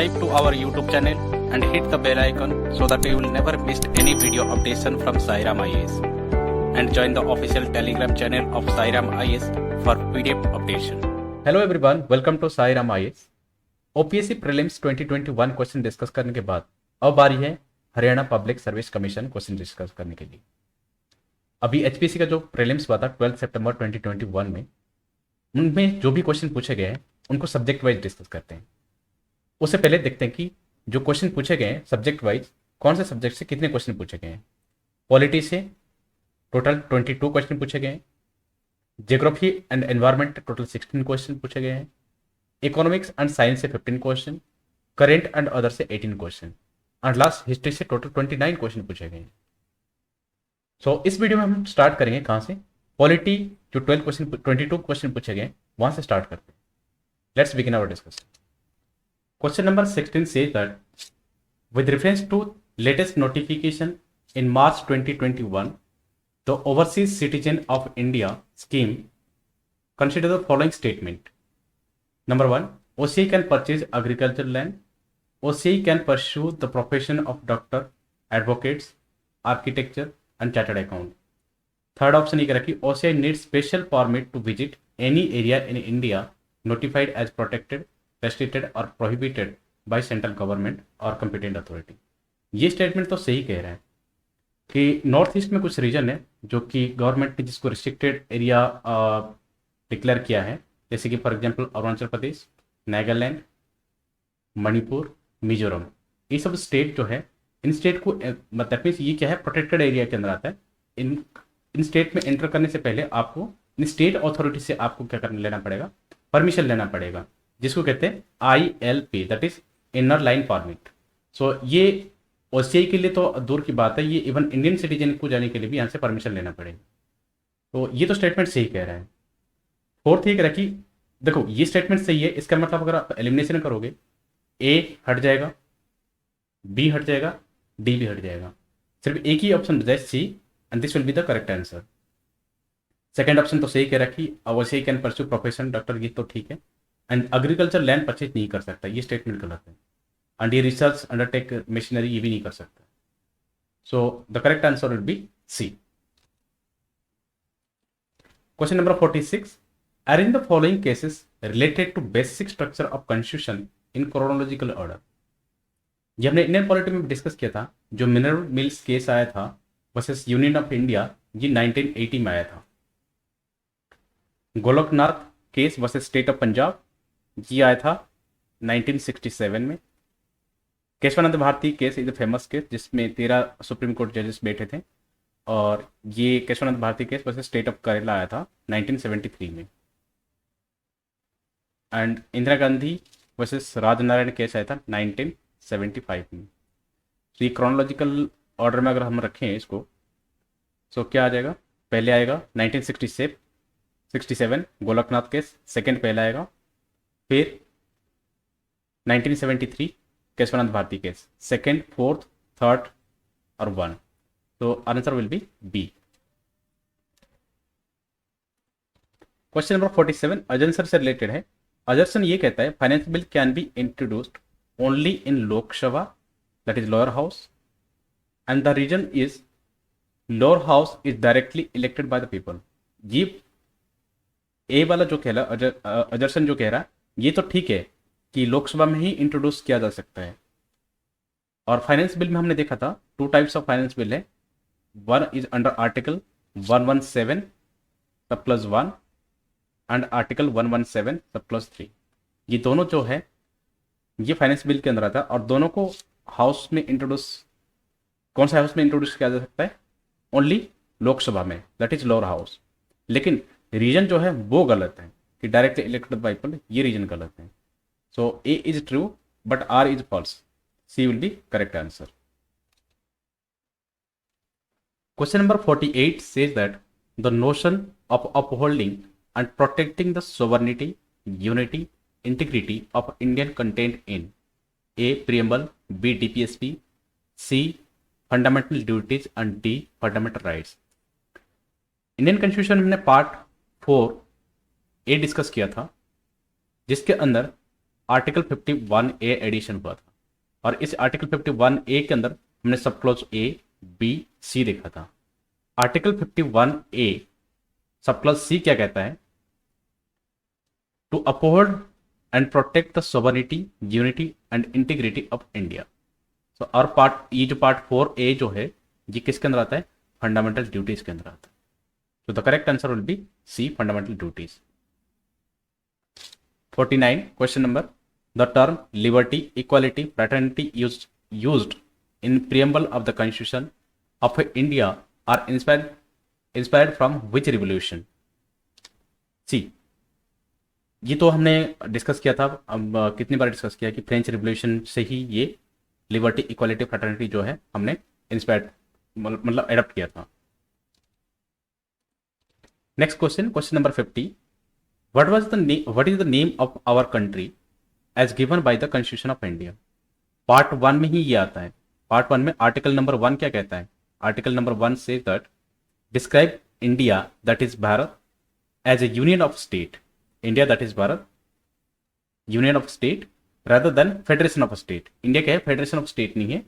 subscribe to our YouTube channel and hit the bell icon so that you will never miss any video updation from Sairam IAS. And join the official Telegram channel of Sairam IAS for PDF updation. Hello everyone, welcome to Sairam IAS. OPSC prelims 2021 question discuss करने के बाद अब बारी है Haryana public service commission question discuss करने के लिए। अभी एचपीएससी का जो प्रीलिम्स हुआ था 12 सितंबर 2021 में, उनमें जो भी क्वेश्चन पूछे गए हैं उनको सब्जेक्ट वाइज डिस्कस करते हैं। उससे पहले देखते हैं कि जो क्वेश्चन पूछे गए हैं सब्जेक्ट वाइज, कौन से सब्जेक्ट से कितने क्वेश्चन पूछे गए हैं। पॉलिटी से टोटल 22 क्वेश्चन पूछे गए हैं। Geography and environment total 16 question पूछे गए हैं। इकोनॉमिक्स एंड साइंस से 15 क्वेश्चन, करेंट एंड अदर से 18 क्वेश्चन, एंड लास्ट हिस्ट्री से टोटल 29 क्वेश्चन पूछे गए हैं। सो इस वीडियो में हम स्टार्ट करेंगे कहाँ से, पॉलिटी जो 22 क्वेश्चन पूछे गए वहां से स्टार्ट करते हैं। Let's begin our discussion. Question number 16 says that with reference to latest notification in March 2021, the Overseas Citizen of India scheme consider the following statement. Number 1, OCI can purchase agricultural land. OCI can pursue the profession of doctor, advocates, architecture and chartered accountant. Third option ये रखी, OCI needs special permit to visit any area in India notified as protected, restricted or prohibited by central government or competent authority. ये statement तो सही कह रहा है कि north east में कुछ रीजन है जो कि गवर्नमेंट ने जिसको रिस्ट्रिक्टेड एरिया डिक्लेयर किया है, जैसे कि फॉर एग्जांपल अरुणाचल प्रदेश, नागालैंड, मणिपुर, मिजोरम। ये सब स्टेट जो है, इन स्टेट को मतलब ये क्या है, प्रोटेक्टेड एरिया के अंदर आता है। इन स्टेट में एंटर करने से पहले आपको इन स्टेट अथॉरिटी से आपको क्या करना लेना पड़ेगा, परमिशन लेना पड़ेगा, जिसको कहते हैं ILP, that is inner line permit. So ये ओसीआई के लिए तो दूर की बात है, ये इवन इंडियन सिटीजन को जाने के लिए भी यहाँ से परमिशन लेना पड़ेगा। तो ये तो स्टेटमेंट सही कह रहा है। फोर्थ ये कह रहा है कि देखो ये स्टेटमेंट सही है, इसका मतलब अगर आप एलिमिनेशन करोगे A हट जाएगा, B हट जाएगा, D भी हट जाएगा, सिर्फ एक ही ऑप्शन बचा है C, and this will be the correct answer. Second option तो सही कह रहा है कि OCI can pursue profession doctor, ये तो ठीक है। एंड एग्रीकल्चर लैंड परचेज नहीं कर सकता, ये स्टेटमेंट गलत है। एंड ये रिसर्च अंडरटेक मशीनरी ये भी नहीं कर सकता। So the correct answer will be C. Question number 46, arrange the following cases related to basic structure of constitution in chronological order. ये हमने इंडियन पॉलिटी में डिस्कस किया था। जो मिनरल मिल्स केस आया था वर्सेस यूनियन ऑफ इंडिया, ये 1980 में आया था। Golaknath case versus state of Punjab, ये आया था 1967 में। Keshavananda Bharati case is a famous case जिसमें 13 सुप्रीम कोर्ट जजेस बैठे थे, और ये Keshavananda Bharati case versus state of Kerala आया था 1973 में। And Indira Gandhi versus Raj Narain case आया था 1975 में। तो ये क्रोनोलॉजिकल ऑर्डर में अगर हम रखें इसको, तो क्या आ जाएगा, पहले आएगा 1967 गोलकनाथ केस, सेकेंड पहले आएगा, फिर 1973 Keshavananda Bharati case, second, fourth, third और 1। तो answer will be B. Question number 47 assertion से रिलेटेड है। अजर्सन ये कहता है finance bill can be introduced only in Lok Sabha, that is lower house, and the reason is lower house is directly elected by the people. ये A वाला जो कह रहा अजर्सन जो कह रहा है, ये तो ठीक है कि लोकसभा में ही इंट्रोड्यूस किया जा सकता है। और फाइनेंस बिल में हमने देखा था 2 टाइप्स ऑफ फाइनेंस बिल है। वन इज अंडर आर्टिकल 117 सब प्लस 1 एंड आर्टिकल 117 सब प्लस 3। ये दोनों जो है ये फाइनेंस बिल के अंदर आता है, और दोनों को हाउस में इंट्रोड्यूस, कौन सा हाउस में इंट्रोड्यूस किया जा सकता है, ओनली लोकसभा में, दैट इज लोअर हाउस। लेकिन रीजन जो है वो गलत है कि डायरेक्टली इलेक्टेड बाय पीपल, ये रीजन गलत है। So A is true but R is false. C will be correct answer. Question number 48 says that the notion of upholding and protecting the sovereignty, unity, integrity of Indian contained in A. Preamble, B. DPSP, C. Fundamental duties and D. Fundamental rights. Indian constitution हमने part 4 A discuss किया था, जिसके अंदर article 51A addition हुआ था, और इस article 51A के अंदर हमने sub clause A, B, C देखा था। Article 51A sub clause C क्या कहता है? To uphold and protect the sovereignty, unity and integrity of India. तो और पार्ट, ये जो पार्ट 4A जो है, ये किसके अंदर आता है? फंडामेंटल ड्यूटीज के अंदर आता है। तो the correct answer will be C, fundamental duties. 49 question number, the term liberty, equality, fraternity used in preamble of the constitution of India are inspired from which revolution? सी, ये तो हमने डिस्कस किया था। अब कितनी बार डिस्कस किया कि फ्रेंच रिवोल्यूशन से ही ये लिबर्टी, इक्वालिटी, फ्रेटर्निटी जो है हमने इंस्पायर्ड मतलब एडप्ट किया था। Next question, question number 50, what is the name of our country as given by the constitution of India? Part 1 में ही ये आता है। पार्ट 1 में आर्टिकल नंबर 1 क्या कहता है? आर्टिकल नंबर 1 से that describe India that is Bharat as a union of state. India that is Bharat union of state rather than federation of state. India क्या है? फेडरेशन ऑफ स्टेट नहीं है,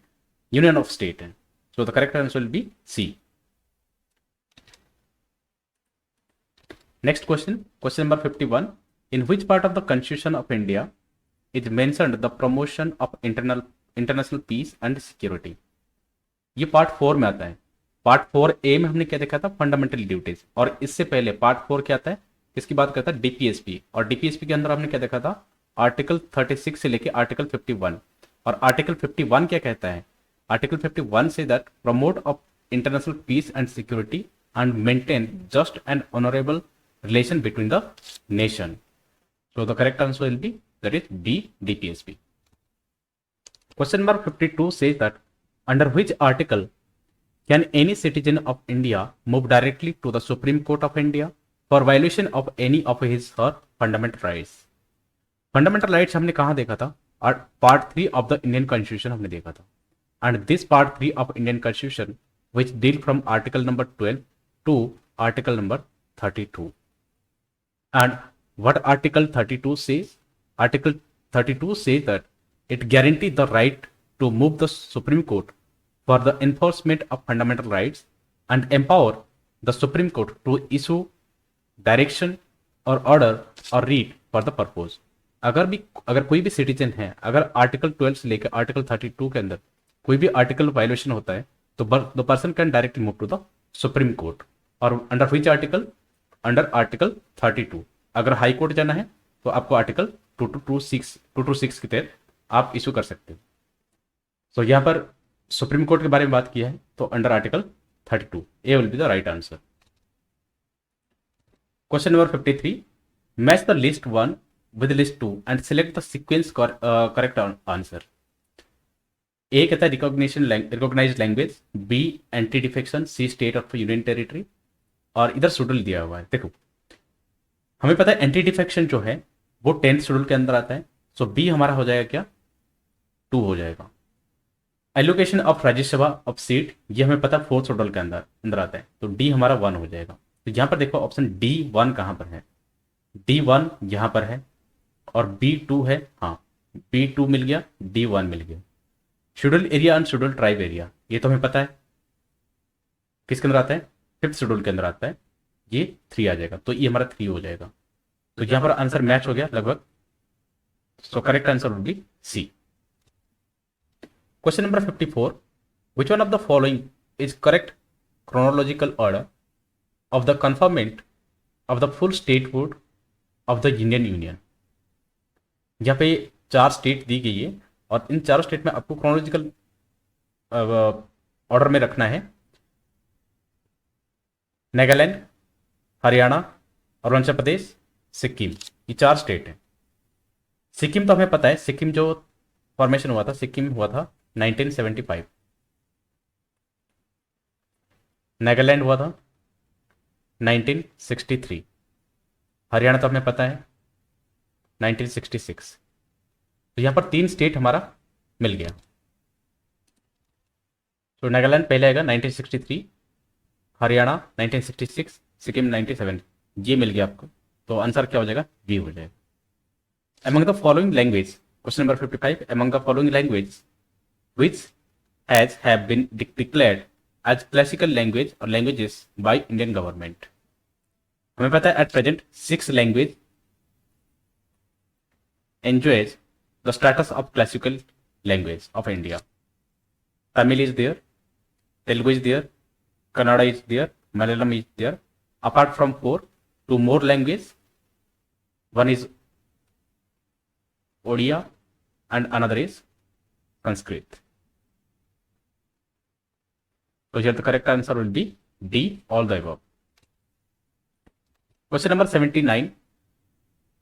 यूनियन ऑफ स्टेट है। So the correct answer will be C. Next question, question number 51, in which part of the constitution of India is mentioned the promotion of international peace and security? ये part 4 में आता है। Part 4A में हमने क्या देखा था? Fundamental duties. और इससे पहले पार्ट 4 क्या आता है? किसकी बात करता है? डीपीएसपी। और डीपीएसपी के अंदर हमने क्या देखा था? आर्टिकल 36 से लेके आर्टिकल 51। और आर्टिकल 51 क्या कहता है? आर्टिकल 51 से that promote of international peace and security and maintain just and honourable relation between the nation. So the correct answer will be that is D, DPSP. Question number 52 says that under which article can any citizen of India move directly to the Supreme Court of India for violation of any of his her fundamental rights? Fundamental rights हमने कहाँ देखा था? Part 3 of the Indian constitution हमने देखा था। And this part 3 of Indian constitution which deal from article number 12 to article number 32। And what article 32 says? Article 32 says that it guarantees the right to move the Supreme Court for the enforcement of fundamental rights and empower the Supreme Court to issue direction or order or writ for the purpose। अगर कोई भी citizen है, अगर article 12 से लेकर article 32 के अंदर कोई भी आर्टिकल वायलेशन होता है तो the person can directly move to the supreme court. और under which article? Under article 32। अगर हाई कोर्ट जाना है तो आपको आर्टिकल 226 के तहत आप इशू कर सकते हो। तो यहां पर सुप्रीम कोर्ट के बारे में बात किया है तो under article 32, A will be the right answer. Question number 53, match the list 1 with list 2 and select the sequence correct answer। A कहता है recognised language, B anti defection, C state of union territory, और इधर schedule दिया हुआ है। देखो हमें पता है एंटी डिफेक्शन जो है वो 10th शेड्यूल के अंदर आता है। सो बी हमारा हो जाएगा क्या? 2 हो जाएगा। Allocation of Rajya Sabha of seat, ये हमें पता है 4th शेड्यूल के अंदर आता है, तो डी हमारा 1 हो जाएगा। तो यहां पर देखो ऑप्शन D1 कहां पर है? D1 यहां पर है और B2 है। हाँ, B2 मिल गया, D1 मिल गया। Schedule area and schedule tribe area, ये तो हमें पता है किसके अंदर आता है? 5th शेड्यूल के अंदर आता है, ये 3 आ जाएगा, तो ये हमारा 3 हो जाएगा। तो यहां पर आंसर मैच हो गया लगभग। So correct answer will be C. Question number 54, which one of the following is correct chronological order of the conferment of the full statehood of the Indian Union। यहाँ पे 4 स्टेट दी गई है और इन चारों state में आपको क्रोनोलॉजिकल ऑर्डर में रखना है। नागालैंड, हरियाणा, अरुणाचल प्रदेश, सिक्किम, ये 4 स्टेट हैं। सिक्किम तो हमें पता है, सिक्किम जो फॉर्मेशन हुआ था, सिक्किम हुआ था 1975। नागालैंड हुआ था 1963। हरियाणा तो हमें पता है 1966। तो यहां पर 3 स्टेट हमारा मिल गया। तो नागालैंड पहले आएगा 1963, हरियाणा 1966, सिक्किम 97, ये मिल गया आपको। तो आंसर क्या हो जाएगा? बी हो जाएगा। among the following language, question number 55, among the following language which has have been declared as classical language or languages by Indian government. हमें पता है at present 6 language enjoys the status of classical language of India. Tamil is there, Telugu is there, Kannada is there, Malayalam is there. Apart from 4, 2 more languages. One is Odia and another is Sanskrit. So here the correct answer will be D, all the above. Question number 79,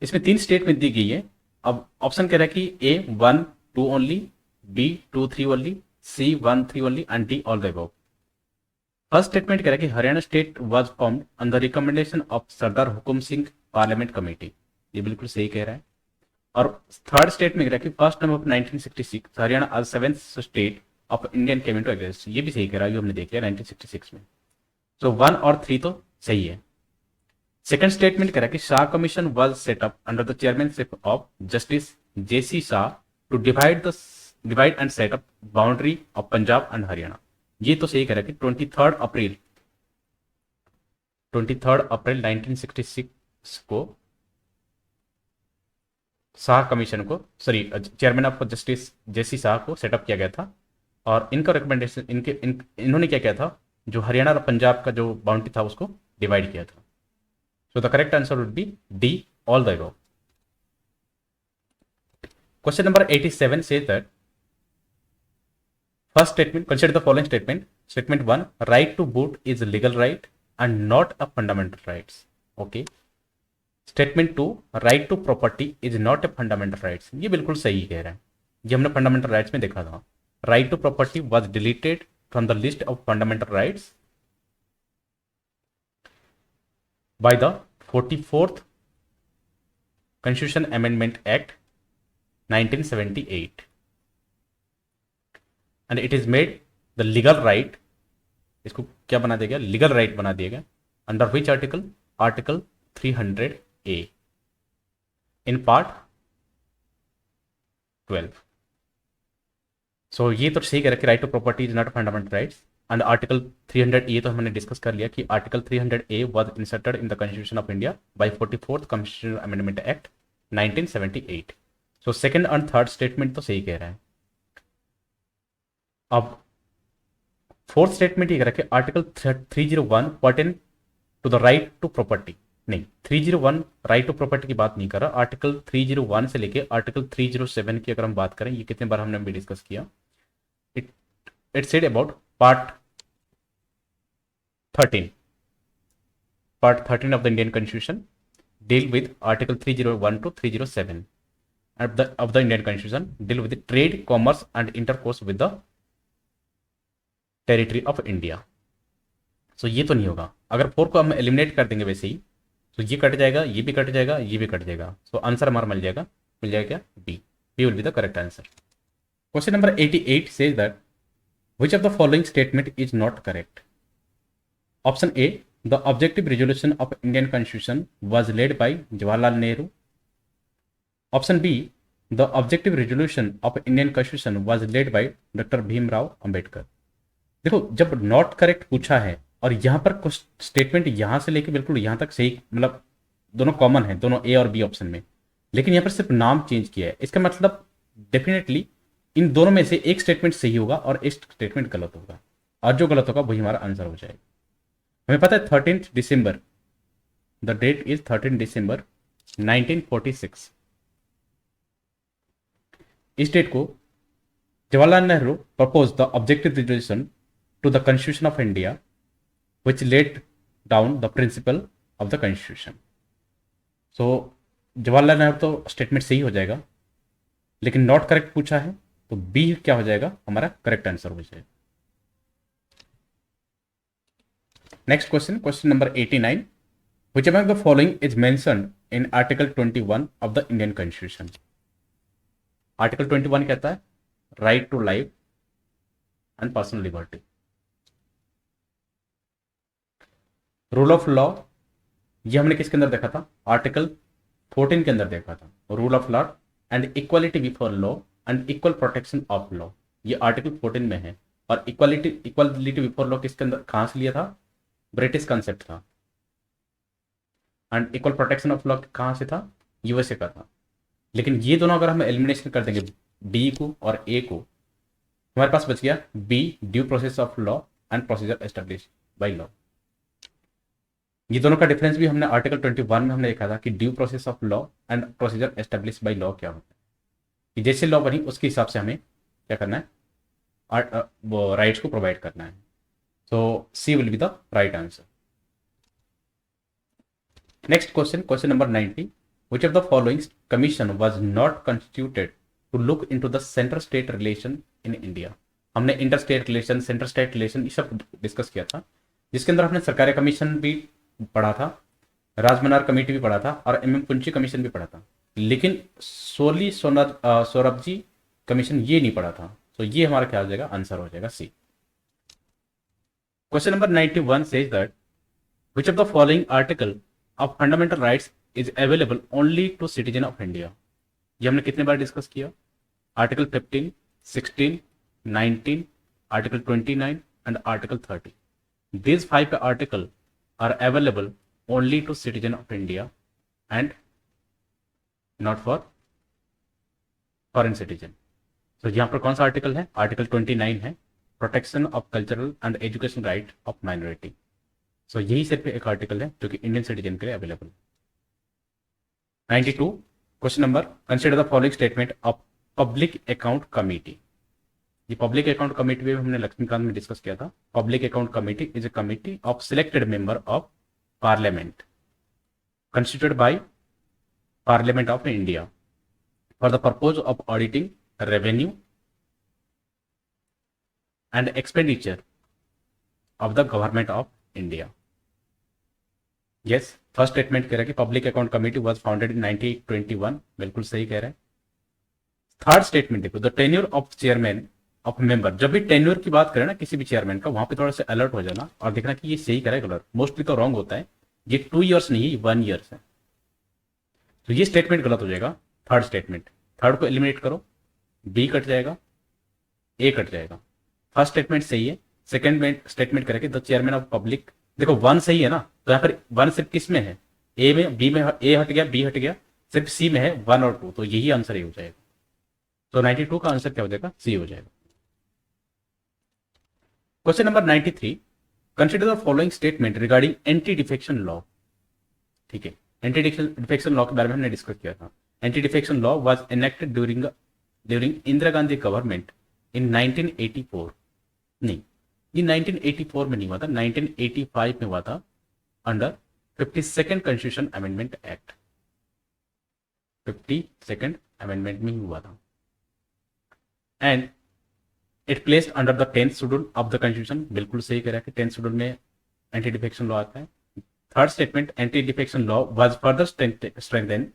इसमें 3 statement दी गई है. अब option कह रहा है कि A 1 2 only, B 2 3 only, C 1 3 only and D all the above. First statement कह रहा है कि Haryana state was formed on the recommendation of Sardar Hukam Singh parliament committee. ये बिल्कुल सही कह रहा है. और थर्ड स्टेटमेंट कह रहा है कि 1 नवंबर 1966 हरियाणा आज 7th state of Indian came into exist. ये भी सही कह रहा है, ये हमने देख लिया 1966 में. सो 1 और 3 तो सही है. सेकंड स्टेटमेंट कह रहा है कि Shah commission was set up under the chairmanship of justice JC Shah to divide and set up boundary of Punjab and Haryana. ये तो सही कह रहा है कि 23 अप्रैल 1966 को शाह कमीशन को chairman of justice JC Shah को सेटअप किया गया था. और इनका रिकमेंडेशन इन्होंने क्या किया था, जो हरियाणा और पंजाब का जो बाउंड्री था उसको डिवाइड किया था. So the correct answer would be D, all the above. Question number 87 says that first statement, consider the following statement. Statement 1, right to vote is a legal right and not a fundamental rights. Okay. Statement 2, right to property is not a fundamental rights. ये बिल्कुल सही कह रहा है. ये हमने fundamental rights में देखा था. Right to property was deleted from the list of fundamental rights by the 44th Constitution Amendment Act 1978 and it is made the legal right. इसको क्या बना दिया गया, लीगल राइट बना दिया गया. Under which article, article 300A in part 12. सो ये तो सही कह रहा है कि right to property is not fundamental rights. And article 300A तो हमने डिस्कस कर लिया कि article 300A was inserted in the constitution of India by 44th constitutional amendment act 1978. So second and third statement तो सही कह रहा है. अब फोर्थ स्टेटमेंट ये कह रहा है कि article 301 pertain to the right to property. नहीं, 301 राइट टू प्रॉपर्टी की बात नहीं कर रहा. आर्टिकल 301 से लेके आर्टिकल 307 की अगर हम बात करें, ये कितने बार हमने भी डिस्कस किया. It said about part 13 of the Indian Constitution deal with Article 301 to 307 of the Indian Constitution deal with the trade, commerce and intercourse with the territory of India. So ये तो नहीं होगा. अगर 4 को हम एलिमिनेट कर देंगे वैसे ही, तो ये कट जाएगा, ये भी कट जाएगा, ये भी कट जाएगा. सो आंसर हमारा मिल जाएगा क्या, B will be the correct answer. Question number 88 says that which of the following statement is not correct? Option A, the objective resolution of Indian Constitution was led by Jawaharlal Nehru. Option B, the objective resolution of Indian Constitution was led by Dr. Bhimrao Ambedkar. देखो, जब not correct पूछा है और यहाँ पर कुछ statement यहाँ से लेके बिल्कुल यहाँ तक सही, मतलब दोनों कॉमन है, दोनों ए और बी ऑप्शन में, लेकिन यहाँ पर सिर्फ नाम चेंज किया है. इसका मतलब डेफिनेटली इन दोनों में से एक स्टेटमेंट सही होगा और एक स्टेटमेंट गलत होगा, और जो गलत होगा वही हमारा आंसर हो जाएगा. हमें पता है 13 दिसंबर, द डेट इज 13 दिसंबर 1946. इस डेट को Jawaharlal Nehru propose the objective resolution to the constitution of India which laid down the principle of the constitution. So Jawaharlal Nehru तो स्टेटमेंट सही हो जाएगा, लेकिन नॉट करेक्ट पूछा है तो बी क्या हो जाएगा, हमारा करेक्ट आंसर हो जाएगा. Next question, question number 89, which among the following is mentioned in article 21 of the Indian Constitution? Article 21 कहता है right to life and personal liberty. Rule of law, ये हमने किसके अंदर देखा था, आर्टिकल 14 के अंदर देखा था, rule of law and equality before law and equal protection of law, ये आर्टिकल 14 में है। और इक्वालिटी बिफोर लॉ किसके अंदर कहां से लिया था, ब्रिटिश कंसेप्ट था। And equal protection of law कहां से था, यूएसए का था। लेकिन ये दोनों अगर हम एलिमिनेशन कर देंगे डी को और ए को, हमारे पास बच गया B, due process of law and procedure establish by law. ये दोनों का डिफरेंस भी हमने आर्टिकल 21 में हमने देखा था कि due process of law and procedure establish by law क्या होता है, कि जैसे लॉ बनी उसके हिसाब से हमें क्या करना है, वो राइट्स को प्रोवाइड करना है। So C will be the right answer. Next question, question number 90, which of the following commission was not constituted to look into the center state relation in India? हमने inter state relation, centre state relation ये सब discuss किया था, जिसके अंदर हमने सरकारी commission भी पढ़ा था, राजमनार कमेटी भी पढ़ा था और एमएम पुंची कमीशन भी पढ़ा था, लेकिन सोली सोरबजी कमीशन ये नहीं पढ़ा था। तो ये हमारा क्या हो जाएगा, आंसर हो जाएगा c. Question number 91 says that which of the following article of fundamental rights is available only to citizen of India? ये हमने कितने बार डिस्कस किया, article 15, 16, 19, article 29 and article 30। These 5 articles are available only to citizen of India and not for foreign citizen. तो यहाँ पर कौन सा article है, आर्टिकल 29 है, protection of cultural and education right of minority. So यही सिर्फ एक आर्टिकल है जो कि इंडियन सिटीजन के लिए available. 92 question number, consider the following statement of public account committee. ये पब्लिक अकाउंट कमेटी भी हमने लक्ष्मीकांत में डिस्कस किया था। Public account committee is a committee of selected member of parliament constituted by parliament of India for the purpose of auditing revenue and expenditure of the government of India. Yes, first statement कह रहा है कि public account committee was founded in 1921, बिल्कुल सही कह रहा है। Third statement देखो, the tenure of chairman of member. जब भी टेन्योर की बात करें ना किसी भी चेयरमैन का, वहां पे थोड़ा सा अलर्ट हो जाना और देखना कि ये सही कह रहा है गलत। मोस्टली तो रॉन्ग होता है, ये 2 years नहीं, 1 year है। तो ये स्टेटमेंट गलत हो जाएगा, थर्ड स्टेटमेंट। थर्ड को एलिमिनेट करो, बी कट जाएगा, ए कट जाएगा। फर्स्ट स्टेटमेंट सही है। सेकेंड स्टेटमेंट करेंगे द चेयरमैन ऑफ पब्लिक, देखो 1 सही है ना, तो यहाँ पर 1 सिर्फ किस में है, ए में, बी में, ए हट गया, बी हट गया, सिर्फ सी में है 1 और 2, तो यही आंसर ही हो जाएगा। तो 92 का आंसर क्या हो जाएगा, सी हो जाएगा। Question number 93, consider the following statement regarding anti defection law. ठीक है, एंटी डिफेक्शन लॉ के बारे में हमने डिस्कस किया था। Anti defection law was enacted during Indira Gandhi government in 1984। नहीं, ये 1984 में नहीं हुआ था, 1985 में हुआ था under 52nd constitution amendment act. 52nd amendment में ही हुआ था and it placed under the 10th schedule of the constitution. बिल्कुल सही कह रहा है कि 10th शेड्यूल में एंटी डिफेक्शन लॉ आता है। Third statement, anti defection law was further strengthened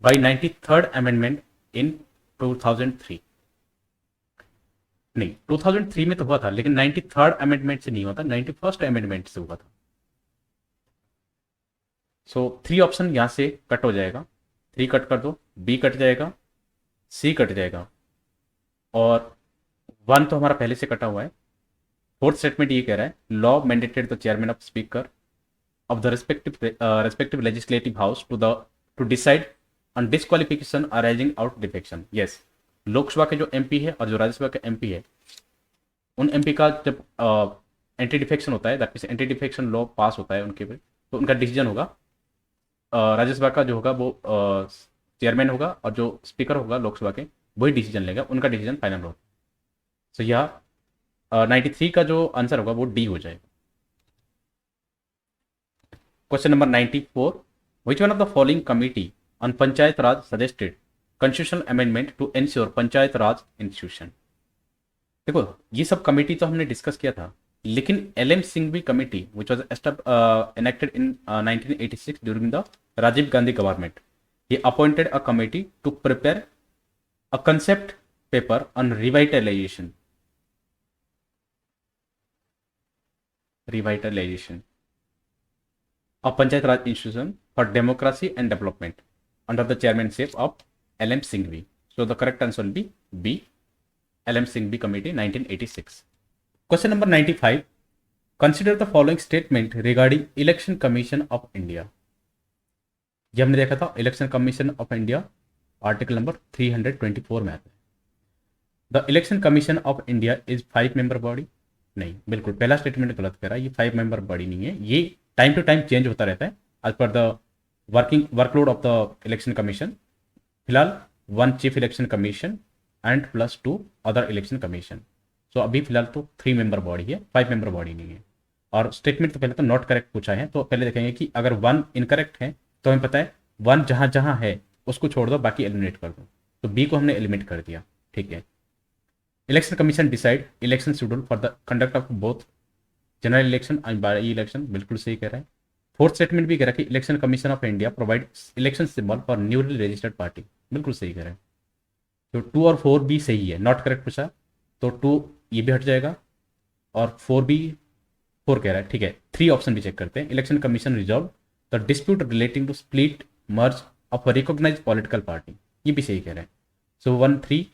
by 93rd amendment in 2003। नहीं, 2003 में तो हुआ था, लेकिन 93rd अमेंडमेंट से नहीं हुआ था, 91st अमेंडमेंट से हुआ था। सो 3 ऑप्शन यहां से कट हो जाएगा, 3 कट कर दो, बी कट जाएगा, सी कट जाएगा और 1 तो हमारा पहले से कटा हुआ है। फोर्थ स्टेटमेंट ये कह रहा है law mandated the chairman of speaker of the respective legislative house to decide on disqualification arising out defection. Yes, Lok Sabha के जो एमपी है और जो राज्यसभा के एमपी है, उन एमपी का जब एंटी डिफेक्शन होता है, that means anti defection law पास होता है उनके पे, तो उनका डिसीजन होगा, राज्यसभा का जो होगा वो चेयरमैन होगा और जो स्पीकर होगा लोकसभा के वही डिसीजन लेगा, उनका डिसीजन फाइनल होगा। सो यह 93 का जो आंसर होगा वो डी हो जाएगा। Question number 94, which one of the following committee on panchayat raj suggested constitutional amendment to ensure panchayat raj institution. देखो ये सब कमेटी तो हमने डिस्कस किया था, लेकिन LM Singhvi committee which was enacted in 1986 during the Rajiv Gandhi government, he appointed a committee to prepare a concept paper on revitalization of Panchayat Raj institution for democracy and development under the chairmanship of L.M. Singhvi. So the correct answer will be B, L.M. Singhvi Committee 1986. Question number 95. Consider the following statement regarding Election Commission of India. ये हमने देखा था election commission of India article number 324 में आता है. The election commission of India is 5 member body. नहीं, बिल्कुल पहला स्टेटमेंट गलत कह रहा है. ये 5 मेंबर बॉडी नहीं है. ये टाइम टू टाइम चेंज होता रहता है as per the workload of the election commission. फिलहाल 1 chief election commission and plus 2 other election commission. So अभी फिलहाल तो 3 मेंबर बॉडी है, 5 मेंबर बॉडी नहीं है. और स्टेटमेंट तो पहले तो नॉट करेक्ट पूछा है, तो पहले देखेंगे कि अगर 1 इनकरेक्ट है तो हमें पता है 1 जहां जहां है उसको छोड़ दो, बाकी एलिमिनेट कर दो. तो बी को हमने एलिमिनेट कर दिया. ठीक है. Election commission decide election schedule for the conduct of both general election and by election. बिल्कुल सही कह रहा है. फोर्थ स्टेटमेंट भी कह रहा है कि election commission of India provide election symbol for newly registered party. बिल्कुल सही कह रहा है. तो 2 और 4 भी सही है. नॉट करेक्ट पूछा तो 2 ये भी हट जाएगा और 4 भी 4 कह रहा है. ठीक है. 3 ऑप्शन भी चेक करते हैं. Election commission resolve the dispute relating to split merge of a recognised political party. ये भी सही कह रहा है. सो 1 3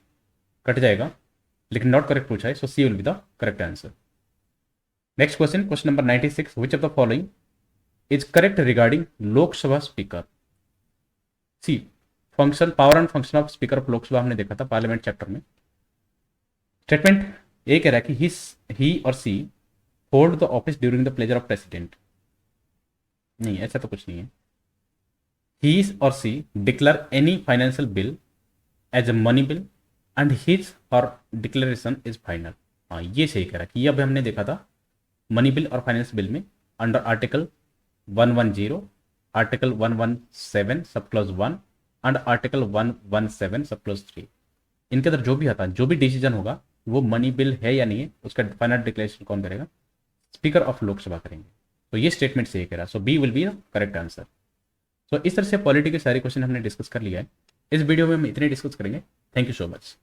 कट जाएगा, लेकिन नॉट करेक्ट पूछा है. So C will be the correct answer. Next question, question number 96. Which of the following is correct regarding Lok Sabha speaker. C function, power and function of speaker of Lok Sabha हमने देखा था पार्लियामेंट चैप्टर में. Statement A कह रहा है कि he और she hold the office during the pleasure of president. नहीं, ऐसा तो कुछ नहीं है. he or she declare any financial bill as a money bill and his or declaration is final. हाँ, ये सही कह रहा है कि ये अभी हमने देखा था मनी बिल और फाइनेंस बिल में under article 110, article 117 sub clause 1 and article 117 sub clause 3. इनके अंदर जो भी आता है, जो भी डिसीजन होगा वो मनी बिल है या नहीं है, उसका फाइनल डिक्लेरेशन कौन करेगा? स्पीकर ऑफ लोकसभा करेंगे. तो ये स्टेटमेंट सही कह रहा है. So B will be the correct answer. तो इस तरह से पॉलिटी के सारे क्वेश्चन हमने डिस्कस कर लिया है. इस वीडियो में हम इतने डिस्कस करेंगे. Thank you so much.